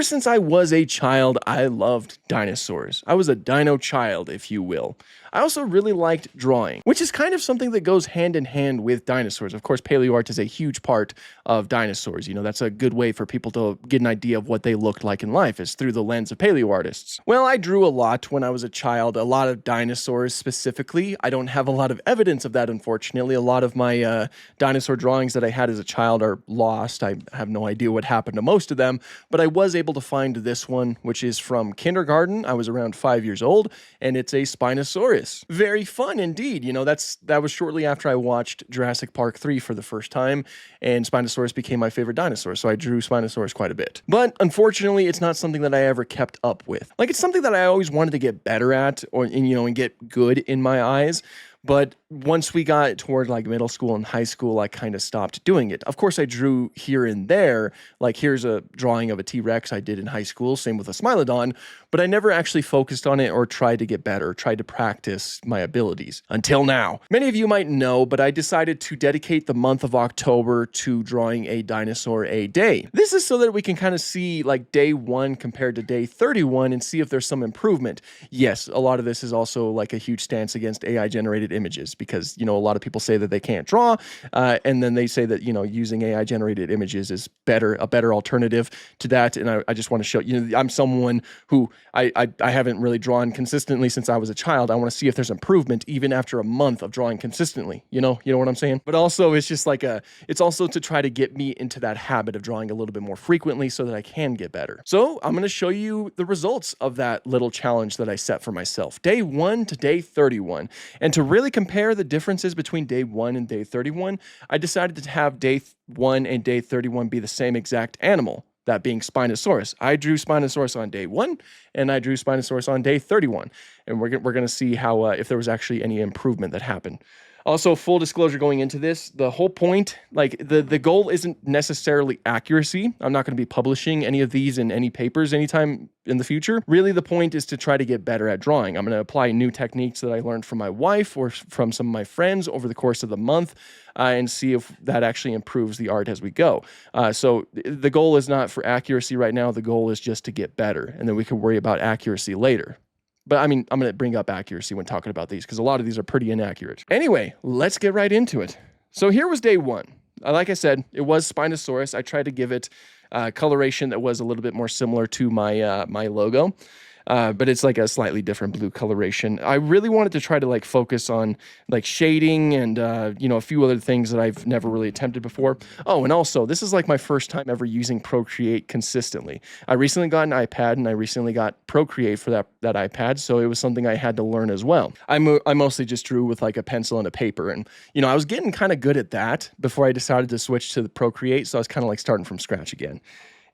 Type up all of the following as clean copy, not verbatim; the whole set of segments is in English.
Ever since I was a child, I loved dinosaurs. I was a dino child, if you will. I also really liked drawing, which is kind of something that goes hand in hand with dinosaurs. Of course, paleo art is a huge part of dinosaurs. You know, that's a good way for people to get an idea of what they looked like in life, is through the lens of paleo artists. Well, I drew a lot when I was a child, a lot of dinosaurs specifically. I don't have a lot of evidence of that, unfortunately. A lot of my dinosaur drawings that I had as a child are lost. I have no idea what happened to most of them, but I was able to find this one, which is from kindergarten. I was around 5 years old, and it's a Spinosaurus. Very fun indeed. You know, that was shortly after I watched Jurassic Park 3 for the first time, and Spinosaurus became my favorite dinosaur, so I drew Spinosaurus quite a bit. But unfortunately, it's not something that I ever kept up with. Like, it's something that I always wanted to get better at, and get good in my eyes. But once we got toward like middle school and high school, I kind of stopped doing it. Of course, I drew here and there. Like, here's a drawing of a T-Rex I did in high school, same with a Smilodon, but I never actually focused on it or tried to get better, tried to practice my abilities until now. Many of you might know, but I decided to dedicate the month of October to drawing a dinosaur a day. This is so that we can kind of see like day 1 compared to day 31 and see if there's some improvement. Yes, a lot of this is also like a huge stance against AI-generated images, because, you know, a lot of people say that they can't draw, and then they say that, you know, using AI-generated images is a better alternative to that. And I just want to show, you know, I'm someone who I haven't really drawn consistently since I was a child. I want to see if there's improvement even after a month of drawing consistently. You know what I'm saying? But also, it's just like it's also to try to get me into that habit of drawing a little bit more frequently so that I can get better. So I'm going to show you the results of that little challenge that I set for myself. Day 1 to day 31. And to really compare the differences between day 1 and day 31, I decided to have day 1 and day 31 be the same exact animal, that being Spinosaurus. I drew Spinosaurus on day 1, and I drew Spinosaurus on day 31. And we're going to see how if there was actually any improvement that happened. Also, full disclosure going into this, the whole point, like the goal isn't necessarily accuracy. I'm not going to be publishing any of these in any papers anytime in the future. Really, the point is to try to get better at drawing. I'm going to apply new techniques that I learned from my wife or from some of my friends over the course of the month and see if that actually improves the art as we go. So the goal is not for accuracy right now. The goal is just to get better, and then we can worry about accuracy later. But I mean, I'm going to bring up accuracy when talking about these because a lot of these are pretty inaccurate. Anyway, let's get right into it. So here was day 1. Like I said, it was Spinosaurus. I tried to give it coloration that was a little bit more similar to my my logo. But it's like a slightly different blue coloration. I really wanted to try to like focus on like shading and, a few other things that I've never really attempted before. Oh, and also this is like my first time ever using Procreate consistently. I recently got an iPad and I recently got Procreate for that iPad. So it was something I had to learn as well. I mostly just drew with like a pencil and a paper, and, I was getting kind of good at that before I decided to switch to the Procreate. So I was kind of like starting from scratch again.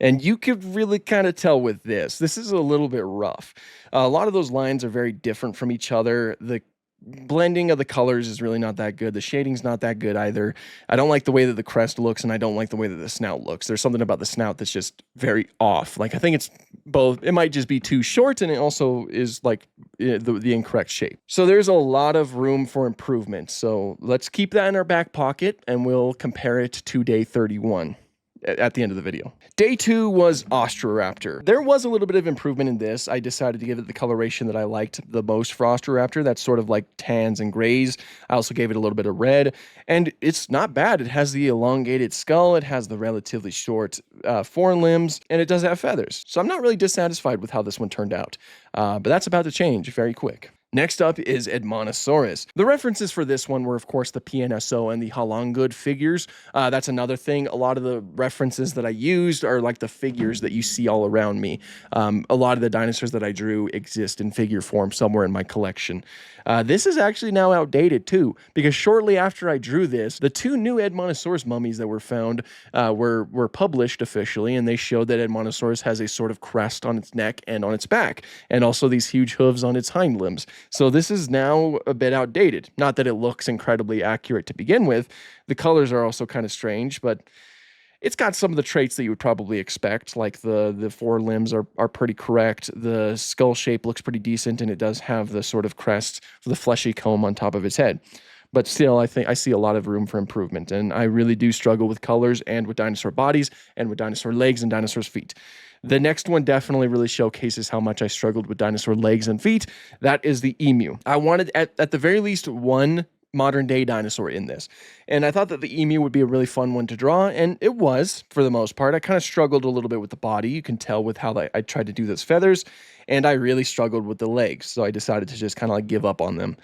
And you could really kind of tell with this. This is a little bit rough. A lot of those lines are very different from each other. The blending of the colors is really not that good. The shading's not that good either. I don't like the way that the crest looks, and I don't like the way that the snout looks. There's something about the snout that's just very off. Like, I think it's both. It might just be too short, and it also is like the incorrect shape. So there's a lot of room for improvement. So let's keep that in our back pocket, and we'll compare it to day 31. At the end of the video. Day 2 was Ostroraptor. There was a little bit of improvement in this. I decided to give it the coloration that I liked the most for Ostroraptor. That's sort of like tans and grays. I also gave it a little bit of red, and it's not bad. It has the elongated skull. It has the relatively short forelimbs, and it does have feathers. So I'm not really dissatisfied with how this one turned out, but that's about to change very quick. Next up is Edmontosaurus. The references for this one were, of course, the PNSO and the Halangud figures. That's another thing. A lot of the references that I used are like the figures that you see all around me. A lot of the dinosaurs that I drew exist in figure form somewhere in my collection. This is actually now outdated too, because shortly after I drew this, the 2 new Edmontosaurus mummies that were found were published officially, and they showed that Edmontosaurus has a sort of crest on its neck and on its back, and also these huge hooves on its hind limbs. So this is now a bit outdated. Not that it looks incredibly accurate to begin with. The colors are also kind of strange, but it's got some of the traits that you would probably expect, like the forelimbs are pretty correct. The skull shape looks pretty decent, and it does have the sort of crest, the fleshy comb on top of its head. But still, I think I see a lot of room for improvement, and I really do struggle with colors and with dinosaur bodies and with dinosaur legs and dinosaurs' feet. The next one definitely really showcases how much I struggled with dinosaur legs and feet. That is the emu. I wanted at the very least one modern day dinosaur in this. And I thought that the emu would be a really fun one to draw, and it was for the most part. I kind of struggled a little bit with the body. You can tell with how I tried to do those feathers, and I really struggled with the legs. So I decided to just kind of like give up on them.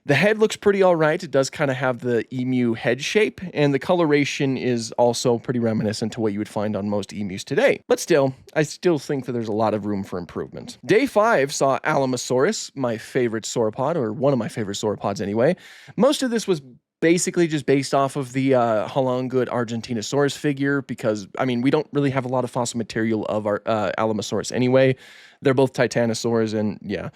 The head looks pretty all right. It does kind of have the emu head shape, and the coloration is also pretty reminiscent to what you would find on most emus today. But still, I still think that there's a lot of room for improvement. Day 5 saw Alamosaurus, my favorite sauropod, or one of my favorite sauropods anyway. Most of this was basically just based off of the Halangood Argentinosaurus figure because, I mean, we don't really have a lot of fossil material of our Alamosaurus anyway. They're both titanosaurs, and yeah.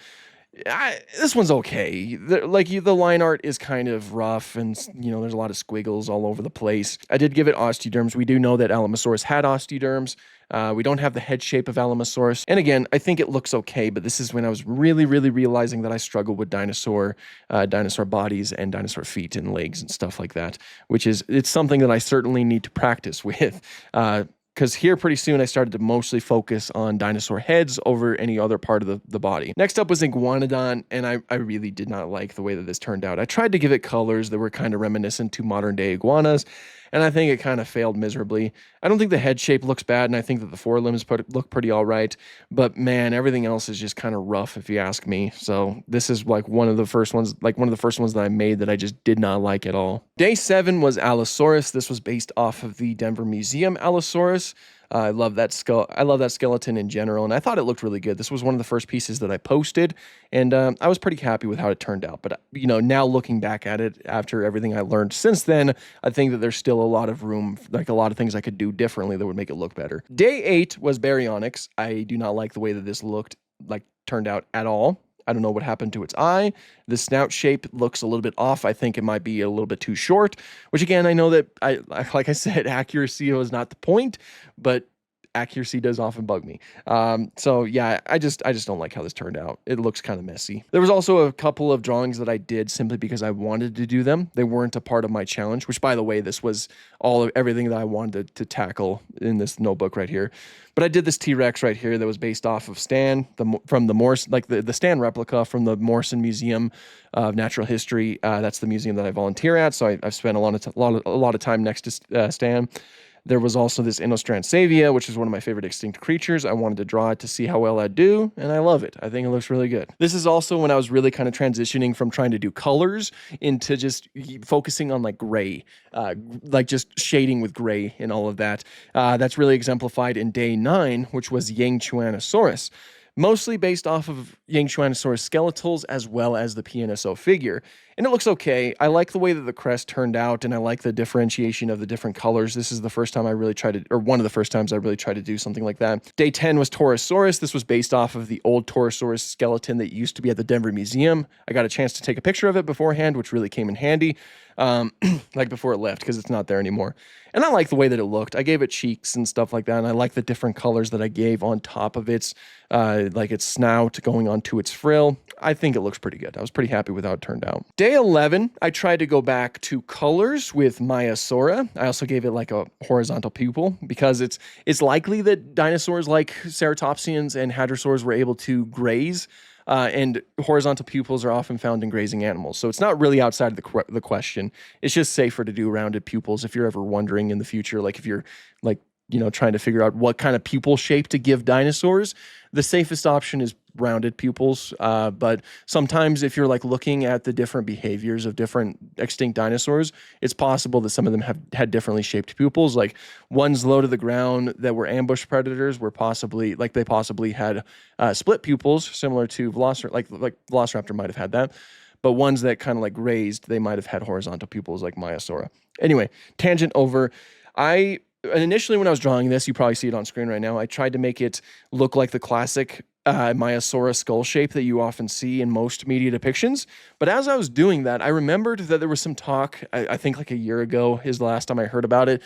This one's okay. The line art is kind of rough, and there's a lot of squiggles all over the place. I did give it osteoderms. We do know that Alamosaurus had osteoderms. We don't have the head shape of Alamosaurus. And again, I think it looks okay, but this is when I was really, really realizing that I struggle with dinosaur bodies and dinosaur feet and legs and stuff like that, it's something that I certainly need to practice with. Because here pretty soon I started to mostly focus on dinosaur heads over any other part of the body. Next up was Iguanodon, and I really did not like the way that this turned out. I tried to give it colors that were kind of reminiscent to modern day iguanas, and I think it kind of failed miserably. I don't think the head shape looks bad, and I think that the forelimbs look pretty all right, but man, everything else is just kind of rough if you ask me. So this is like one of the first ones that I made that I just did not like at all. Day 7 was Allosaurus. This was based off of the Denver Museum Allosaurus. I love that skull. I love that skeleton in general, and I thought it looked really good. This was one of the first pieces that I posted, and I was pretty happy with how it turned out. But now looking back at it after everything I learned since then, I think that there's still a lot of room, like a lot of things I could do differently that would make it look better. Day 8 was Baryonyx. I do not like the way that this turned out at all. I don't know what happened to its eye. The snout shape looks a little bit off. I think it might be a little bit too short, which again, I know that like I said, accuracy was not the point, but accuracy does often bug me. So yeah, I just don't like how this turned out. It looks kind of messy. There was also a couple of drawings that I did simply because I wanted to do them. They weren't a part of my challenge, which by the way, this was everything that I wanted to tackle in this notebook right here. But I did this T-Rex right here that was based off of Stan, from the Morse, like the Stan replica from the Morrison Museum of Natural History. That's the museum that I volunteer at, so I've spent a lot of time next to Stan. There was also this Inostransavia, which is one of my favorite extinct creatures. I wanted to draw it to see how well I'd do, and I love it. I think it looks really good. This is also when I was really kind of transitioning from trying to do colors into just focusing on like gray, like just shading with gray and all of that. That's really exemplified in day 9, which was Yangchuanosaurus. Mostly based off of Yangchuanosaurus skeletals as well as the PNSO figure. And it looks okay. I like the way that the crest turned out, and I like the differentiation of the different colors. This is the first time I really tried to, or one of the first times I really tried to do something like that. Day 10 was Torosaurus. This was based off of the old Torosaurus skeleton that used to be at the Denver Museum. I got a chance to take a picture of it beforehand, which really came in handy, like before it left, because it's not there anymore. And I like the way that it looked. I gave it cheeks and stuff like that, and I like the different colors that I gave on top of its, like its snout going onto its frill. I think it looks pretty good. I was pretty happy with how it turned out. Day 11, I tried to go back to colors with Maiasaura. I also gave it like a horizontal pupil because it's likely that dinosaurs like ceratopsians and hadrosaurs were able to graze, and horizontal pupils are often found in grazing animals. So it's not really outside of the question. It's just safer to do rounded pupils if you're ever wondering in the future, like if you're like, trying to figure out what kind of pupil shape to give dinosaurs. The safest option is rounded pupils, but sometimes if you're like looking at the different behaviors of different extinct dinosaurs, it's possible that some of them have had differently shaped pupils. Like ones low to the ground that were ambush predators were possibly had split pupils, similar to Velociraptor, like Velociraptor might have had that. But ones that kind of like grazed, they might have had horizontal pupils like Maiasaura. Anyway, tangent over. Initially, when I was drawing this, you probably see it on screen right now, I tried to make it look like the classic Maiasaura skull shape that you often see in most media depictions. But as I was doing that, I remembered that there was some talk, I think like a year ago is the last time I heard about it,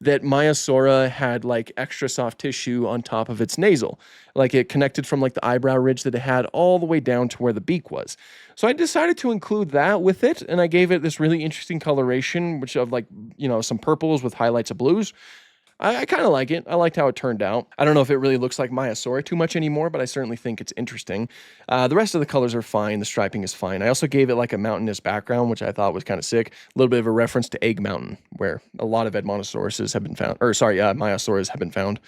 that Maiasaura had like extra soft tissue on top of its nasal. Like it connected from like the eyebrow ridge that it had all the way down to where the beak was. So I decided to include that with it, and I gave it this really interesting coloration, which of like, some purples with highlights of blues. I kind of like it. I liked how it turned out. I don't know if it really looks like Maiasaura too much anymore, but I certainly think it's interesting. The rest of the colors are fine. The striping is fine. I also gave it like a mountainous background, which I thought was kind of sick. A little bit of a reference to Egg Mountain, where a lot of Edmontosauruses have been found, or sorry, Maiasauras have been found.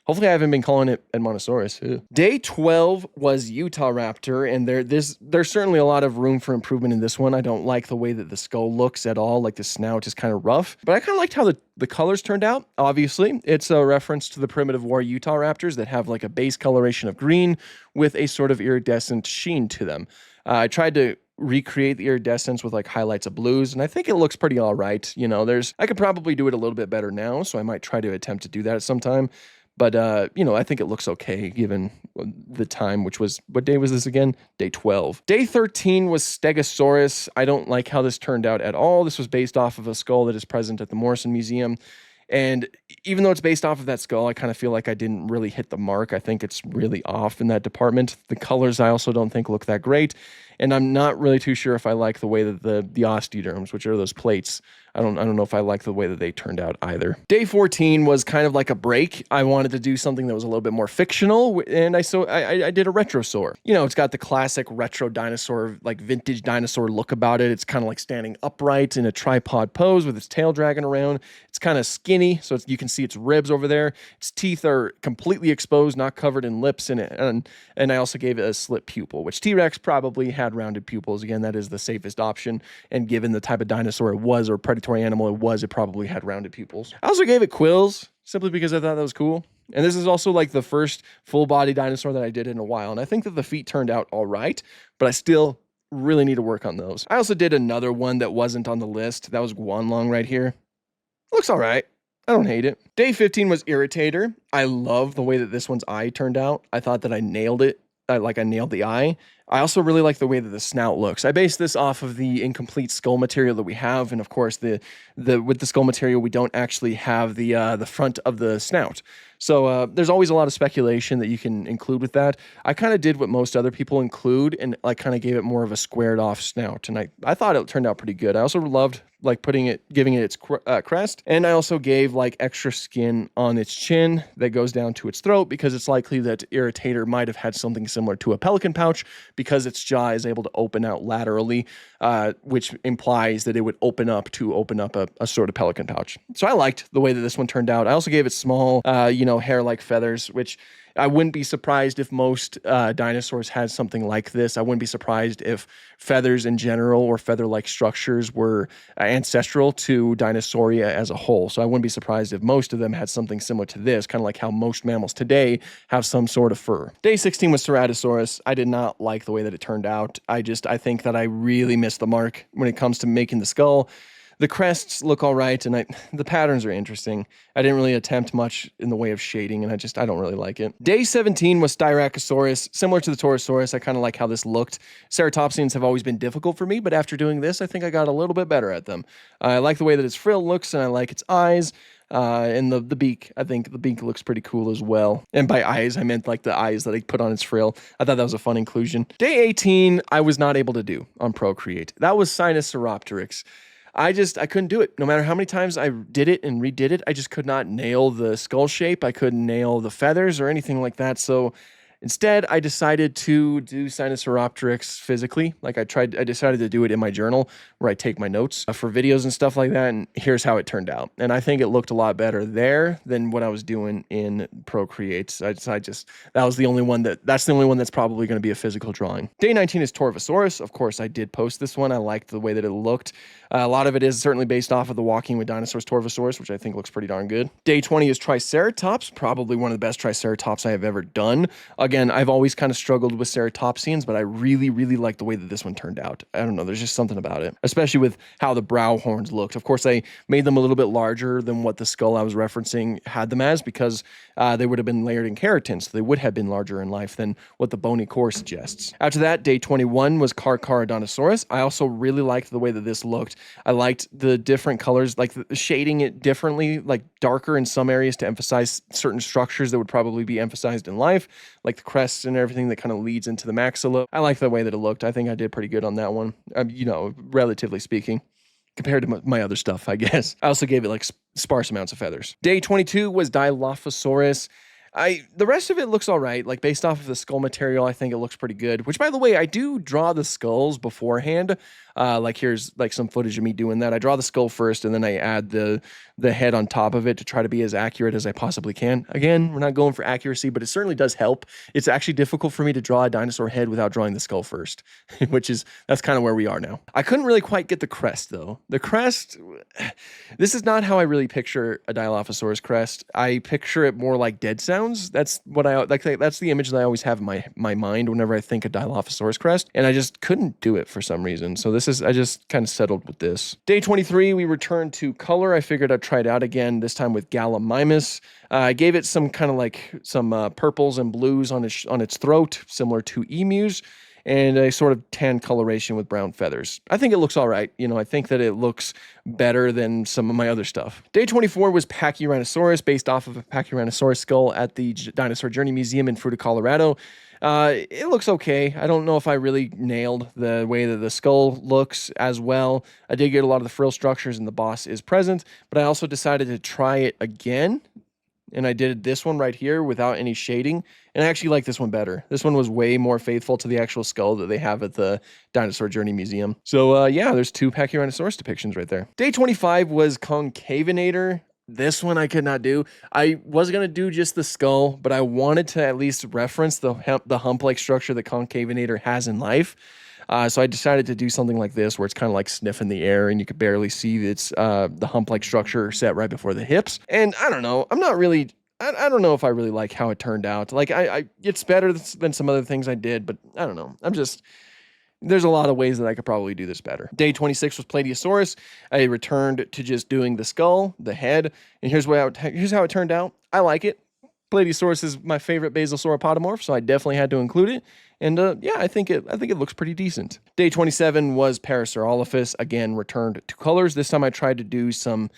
Hopefully I haven't been calling it Edmontosaurus. Ew. Day 12 was Utahraptor, and there's certainly a lot of room for improvement in this one. I don't like the way that the skull looks at all, like the snout is kind of rough, but I kind of liked how the colors turned out. Obviously, it's a reference to the primitive war Utahraptors that have like a base coloration of green with a sort of iridescent sheen to them. I tried to recreate the iridescence with like highlights of blues, and I think it looks pretty all right. You know, I could probably do it a little bit better now, so I might try to attempt to do that at some time. But, you know, I think it looks okay given the time, which was, what day was this again? Day 12. Day 13 was Stegosaurus. I don't like how this turned out at all. This was based off of a skull that is present at the Morrison Museum. And even though it's based off of that skull, I kind of feel like I didn't really hit the mark. I think it's really off in that department. The colors I also don't think look that great. And I'm not really too sure if I like the way that the osteoderms, which are those plates, I don't know if I like the way that they turned out either. Day 14 was kind of like a break. I wanted to do something that was a little bit more fictional, and I did a retrosaur. You know, it's got the classic retro dinosaur, like vintage dinosaur look about it. It's kind of like standing upright in a tripod pose with its tail dragging around. It's kind of skinny, so you can see its ribs over there. Its teeth are completely exposed, not covered in lips in it. And I also gave it a slit pupil, which T-Rex probably had rounded pupils. Again, that is the safest option. And given the type of dinosaur it was, or predatory animal it probably had rounded pupils. I also gave it quills, simply because I thought that was cool. And this is also like the first full-body dinosaur that I did in a while. And I think that the feet turned out all right, but I still really need to work on those. I also did another one that wasn't on the list. That was Guanlong right here. Looks all right. I don't hate it. Day 15 was Irritator. I love the way that this one's eye turned out. I thought that I nailed it. I nailed the eye. I also really like the way that the snout looks. I based this off of the incomplete skull material that we have, and of course, with the skull material, we don't actually have the front of the snout. So there's always a lot of speculation that you can include with that. I kind of did what most other people include, and I kind of gave it more of a squared off snout, and I thought it turned out pretty good. I also loved like giving it its crest, and I also gave like extra skin on its chin that goes down to its throat, because it's likely that Irritator might have had something similar to a pelican pouch, because its jaw is able to open out laterally, which implies that it would open up a sort of pelican pouch. So I liked the way that this one turned out. I also gave it small, hair-like feathers, which I wouldn't be surprised if most dinosaurs had something like this. I wouldn't be surprised if feathers in general, or feather-like structures, were ancestral to Dinosauria as a whole. So I wouldn't be surprised if most of them had something similar to this, kind of like how most mammals today have some sort of fur. Day 16 was Ceratosaurus. I did not like the way that it turned out. I think that I really missed the mark when it comes to making the skull. The crests look all right, and the patterns are interesting. I didn't really attempt much in the way of shading, and I don't really like it. Day 17 was Styracosaurus. Similar to the Torosaurus, I kind of like how this looked. Ceratopsians have always been difficult for me, but after doing this, I think I got a little bit better at them. I like the way that its frill looks, and I like its eyes. And the beak, I think the beak looks pretty cool as well. And by eyes, I meant like the eyes that I put on its frill. I thought that was a fun inclusion. Day 18, I was not able to do on Procreate. That was Sinosauropteryx. I couldn't do it. No matter how many times I did it and redid it, I just could not nail the skull shape. I couldn't nail the feathers or anything like that. So instead, I decided to do Sinosauropteryx physically. I decided to do it in my journal where I take my notes for videos and stuff like that. And here's how it turned out. And I think it looked a lot better there than what I was doing in Procreate. So that's the only one that's probably going to be a physical drawing. Day 19 is Torvosaurus. Of course, I did post this one. I liked the way that it looked. A lot of it is certainly based off of the Walking with Dinosaurs Torvosaurus, which I think looks pretty darn good. Day 20 is Triceratops, probably one of the best Triceratops I have ever done. Again, I've always kind of struggled with ceratopsians, but I really, really like the way that this one turned out. I don't know, there's just something about it, especially with how the brow horns looked. Of course, I made them a little bit larger than what the skull I was referencing had them as, because they would have been layered in keratin, so they would have been larger in life than what the bony core suggests. After that, day 21 was Carcharodontosaurus. I also really liked the way that this looked. I liked the different colors, like shading it differently, like darker in some areas to emphasize certain structures that would probably be emphasized in life, like the crests and everything that kind of leads into the maxilla. I like the way that it looked. I think I did pretty good on that one, relatively speaking. compared to my other stuff, I guess. I also gave it like sparse amounts of feathers. Day 22 was Dilophosaurus. The rest of it looks all right. Like based off of the skull material, I think it looks pretty good. Which, by the way, I do draw the skulls beforehand. Like here's like some footage of me doing that. I draw the skull first, and then I add the head on top of it to try to be as accurate as I possibly can. Again, we're not going for accuracy, but it certainly does help. It's actually difficult for me to draw a dinosaur head without drawing the skull first, that's kind of where we are now. I couldn't really quite get the crest though. The crest, this is not how I really picture a Dilophosaurus crest. I picture it more like dead sounds. That's what I like. That's the image that I always have in my mind whenever I think of Dilophosaurus crest, and I just couldn't do it for some reason. So I just kind of settled with this. Day 23, we returned to color. I figured I'd try it out again, this time with Gallimimus. I gave it some kind of like some purples and blues on its throat, similar to emus, and a sort of tan coloration with brown feathers. I think it looks all right. I think that it looks better than some of my other stuff. Day 24 was Pachyrhinosaurus, based off of a Pachyrhinosaurus skull at the Dinosaur Journey Museum in Fruita, Colorado. It looks okay. I don't know if I really nailed the way that the skull looks as well. I did get a lot of the frill structures and the boss is present, but I also decided to try it again. And I did this one right here without any shading. And I actually like this one better. This one was way more faithful to the actual skull that they have at the Dinosaur Journey Museum. So yeah, there's 2 Pachyrhinosaurus depictions right there. Day 25 was Concavinator. This one I could not do. I was going to do just the skull, but I wanted to at least reference the hump-like structure that Concavinator has in life. So I decided to do something like this, where it's kind of like sniffing the air and you could barely see the hump-like structure set right before the hips. And I don't know. I don't know if I really like how it turned out. Like it's better than some other things I did, but I don't know. There's a lot of ways that I could probably do this better. Day 26 was Plateosaurus. I returned to just doing the skull, the head, and here's how it turned out. I like it. Plateosaurus is my favorite basal sauropod, so I definitely had to include it. And yeah, I think it looks pretty decent. Day 27 was Parasaurolophus. Again, returned to colors. This time I tried to do some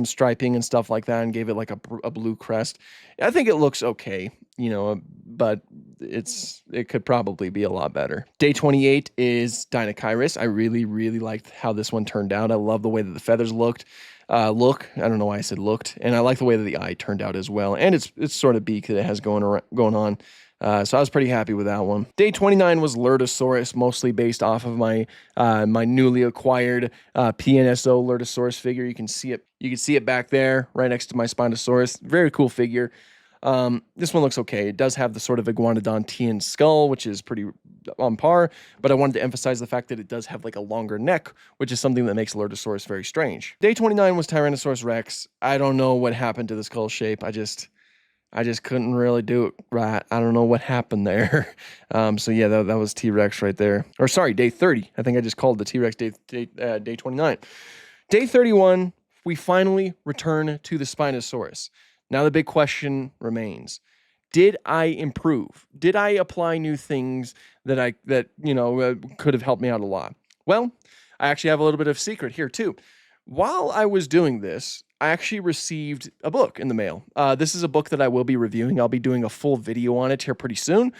striping and stuff like that and gave it like a blue crest. I think it looks okay, but it could probably be a lot better. Day 28 is Dinochirus. I really, really liked how this one turned out. I love the way that the feathers looked. I don't know why I said looked. And I like the way that the eye turned out as well. And it's sort of beak that it has going on. So I was pretty happy with that one. Day 29 was Lurdosaurus, mostly based off of my newly acquired PNSO Lurdosaurus figure. You can see it back there, right next to my Spinosaurus. Very cool figure. This one looks okay. It does have the sort of iguanodontian skull, which is pretty on par, but I wanted to emphasize the fact that it does have like a longer neck, which is something that makes Lurdosaurus very strange. Day 29 was Tyrannosaurus Rex. I don't know what happened to the skull shape. I just couldn't really do it right. I don't know what happened there. So yeah, that was T-Rex right there. Or sorry, day 30. I think I just called the T-Rex day 29. Day 31, we finally return to the Spinosaurus. Now the big question remains. Did I improve? Did I apply new things that could have helped me out a lot? Well, I actually have a little bit of secret here too. While I was doing this, I actually received a book in the mail. This is a book that I will be reviewing. I'll be doing a full video on it here pretty soon.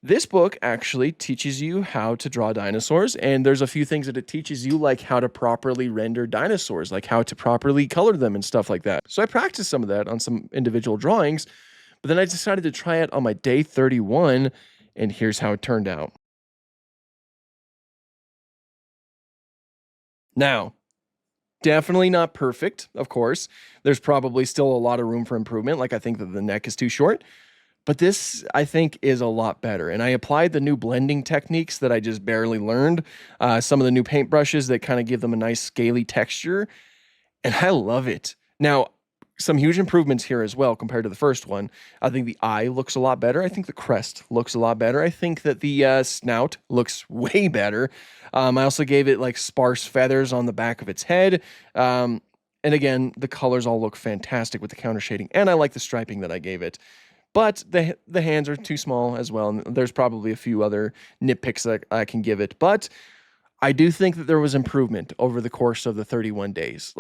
This book actually teaches you how to draw dinosaurs, and there's a few things that it teaches you, like how to properly render dinosaurs, like how to properly color them and stuff like that. So I practiced some of that on some individual drawings, but then I decided to try it on my day 31, and here's how it turned out. Now, definitely not perfect, of course. There's probably still a lot of room for improvement. Like I think that the neck is too short. But this, I think, is a lot better. And I applied the new blending techniques that I just barely learned. Some of the new paintbrushes that kind of give them a nice scaly texture. And I love it. Now, some huge improvements here as well compared to the first one. I think the eye looks a lot better. I think the crest looks a lot better. I think that the snout looks way better. I also gave it like sparse feathers on the back of its head. And again, the colors all look fantastic with the counter shading. And I like the striping that I gave it. But the hands are too small as well. And there's probably a few other nitpicks that I can give it. But I do think that there was improvement over the course of the 31 days.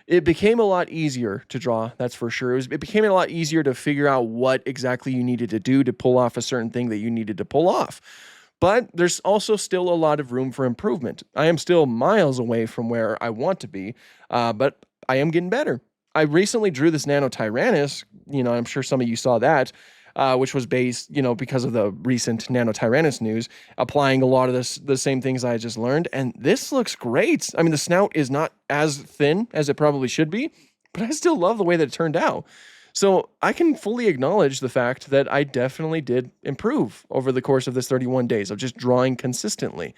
It became a lot easier to draw, that's for sure. It became a lot easier to figure out what exactly you needed to do to pull off a certain thing that you needed to pull off. But there's also still a lot of room for improvement. I am still miles away from where I want to be, but I am getting better. I recently drew this Nano Tyrannus. I'm sure some of you saw that, which was based, because of the recent Nano Tyrannus news, applying a lot of the same things I just learned. And this looks great. I mean, the snout is not as thin as it probably should be, but I still love the way that it turned out. So I can fully acknowledge the fact that I definitely did improve over the course of this 31 days of just drawing consistently.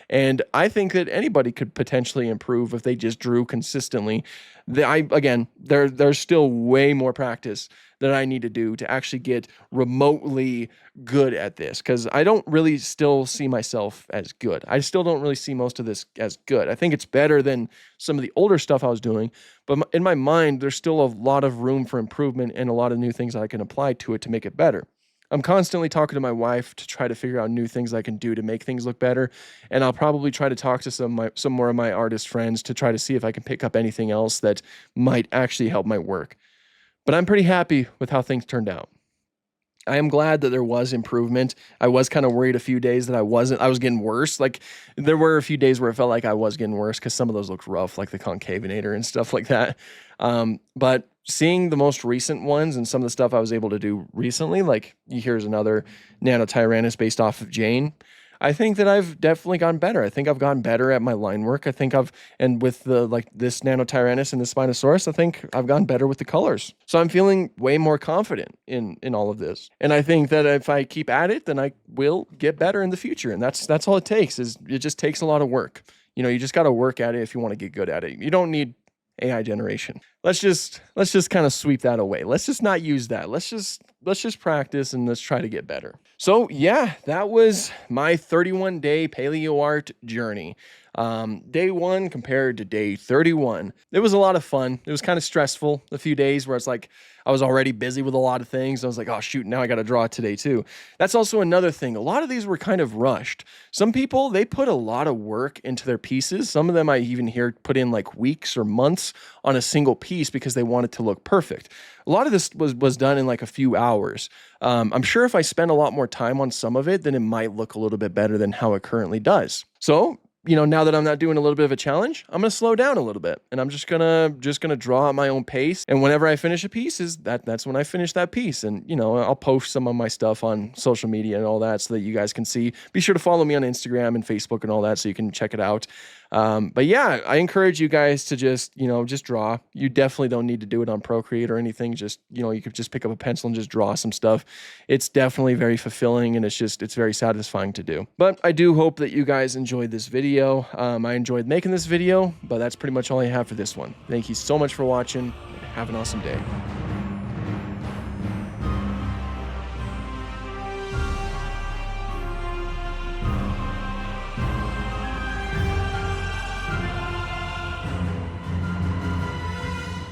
And I think that anybody could potentially improve if they just drew consistently. There's still way more practice that I need to do to actually get remotely good at this, because I don't really still see myself as good. I still don't really see most of this as good. I think it's better than some of the older stuff I was doing, but in my mind, there's still a lot of room for improvement and a lot of new things I can apply to it to make it better. I'm constantly talking to my wife to try to figure out new things I can do to make things look better. And I'll probably try to talk to some more of my artist friends to try to see if I can pick up anything else that might actually help my work. But I'm pretty happy with how things turned out. I am glad that there was improvement. I was kind of worried a few days that I was getting worse. Like, there were a few days where it felt like I was getting worse because some of those looked rough, like the concavinator and stuff like that. But seeing the most recent ones and some of the stuff I was able to do recently, like here's another Nano Tyrannus based off of Jane. I think that I've definitely gotten better. I think I've gotten better at my line work. And with this Nano Tyrannus and the Spinosaurus, I think I've gotten better with the colors. So I'm feeling way more confident in all of this. And I think that if I keep at it, then I will get better in the future. And that's all it takes. It just takes a lot of work. You just got to work at it if you want to get good at it. You don't need AI generation. Let's just kind of sweep that away. Let's just not use that. Let's just practice and let's try to get better. So yeah, that was my 31-day paleo art journey. Day 1 compared to day 31. It was a lot of fun. It was kind of stressful a few days where it's like I was already busy with a lot of things. I was like, oh shoot, now I got to draw today too. That's also another thing. A lot of these were kind of rushed. Some people, they put a lot of work into their pieces. Some of them I even hear put in like weeks or months on a single piece because they want it to look perfect. A lot of this was done in like a few hours. I'm sure if I spend a lot more time on some of it, then it might look a little bit better than how it currently does. So, now that I'm not doing a little bit of a challenge, I'm going to slow down a little bit and I'm just going to draw at my own pace. And whenever I finish a piece, that's when I finish that piece. And, I'll post some of my stuff on social media and all that so that you guys can see. Be sure to follow me on Instagram and Facebook and all that so you can check it out. But yeah, I encourage you guys to just draw. You definitely don't need to do it on Procreate or anything. Just, you could just pick up a pencil and just draw some stuff. It's definitely very fulfilling and it's very satisfying to do. But I do hope that you guys enjoyed this video. I enjoyed making this video, but that's pretty much all I have for this one. Thank you so much for watching. Have an awesome day.